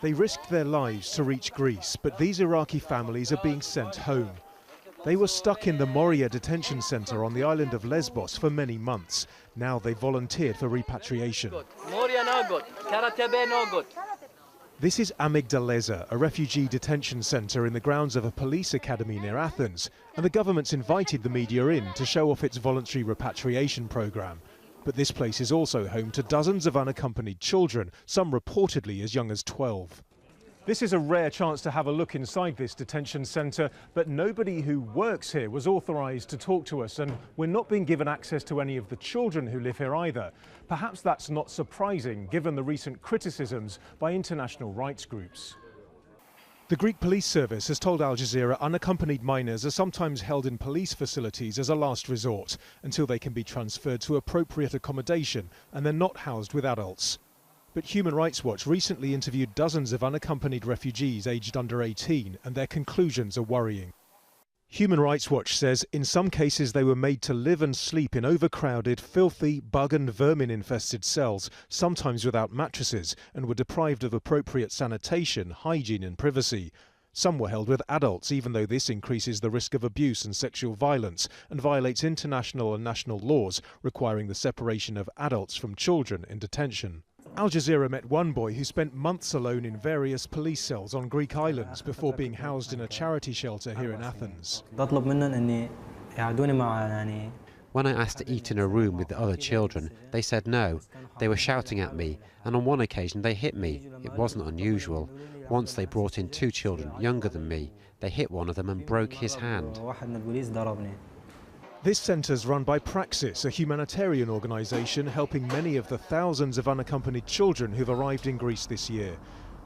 They risked their lives to reach Greece, but these Iraqi families are being sent home. They were stuck in the Moria detention centre on the island of Lesbos for many months. Now they volunteered for repatriation. Moria no good, Karatebe no good. This is Amygdaleza, a refugee detention centre in the grounds of a police academy near Athens, and the government's invited the media in to show off its voluntary repatriation programme. But this place is also home to dozens of unaccompanied children, some reportedly as young as 12. This is a rare chance to have a look inside this detention centre, but nobody who works here was authorised to talk to us, and we're not being given access to any of the children who live here either. Perhaps that's not surprising, given the recent criticisms by international rights groups. The Greek police service has told Al Jazeera unaccompanied minors are sometimes held in police facilities as a last resort, until they can be transferred to appropriate accommodation and they're not housed with adults. But Human Rights Watch recently interviewed dozens of unaccompanied refugees aged under 18, and their conclusions are worrying. Human Rights Watch says in some cases they were made to live and sleep in overcrowded, filthy, bug and vermin-infested cells, sometimes without mattresses, and were deprived of appropriate sanitation, hygiene and privacy. Some were held with adults, even though this increases the risk of abuse and sexual violence and violates international and national laws requiring the separation of adults from children in detention. Al Jazeera met one boy who spent months alone in various police cells on Greek islands before being housed in a charity shelter here in Athens. When I asked to eat in a room with the other children, they said no. They were shouting at me, and on one occasion they hit me. It wasn't unusual. Once they brought in 2 children younger than me. They hit one of them and broke his hand. This centre's run by Praxis, a humanitarian organisation helping many of the thousands of unaccompanied children who've arrived in Greece this year.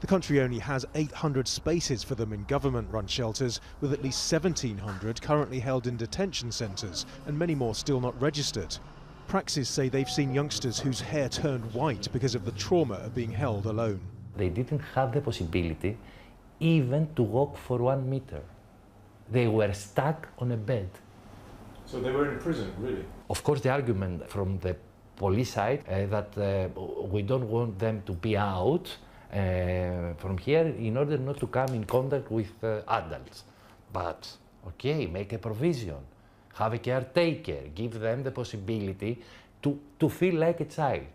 The country only has 800 spaces for them in government-run shelters, with at least 1,700 currently held in detention centres and many more still not registered. Praxis say they've seen youngsters whose hair turned white because of the trauma of being held alone. They didn't have the possibility even to walk for 1 meter. They were stuck on a bed. So they were in prison, really? Of course, the argument from the police side that we don't want them to be out from here in order not to come in contact with adults. But, okay, make a provision, have a caretaker, give them the possibility to feel like a child.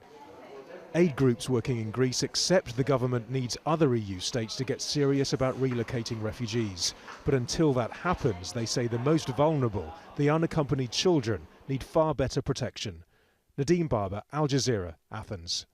Aid groups working in Greece accept the government needs other EU states to get serious about relocating refugees. But until that happens, they say the most vulnerable, the unaccompanied children, need far better protection. Nadeem Barber, Al Jazeera, Athens.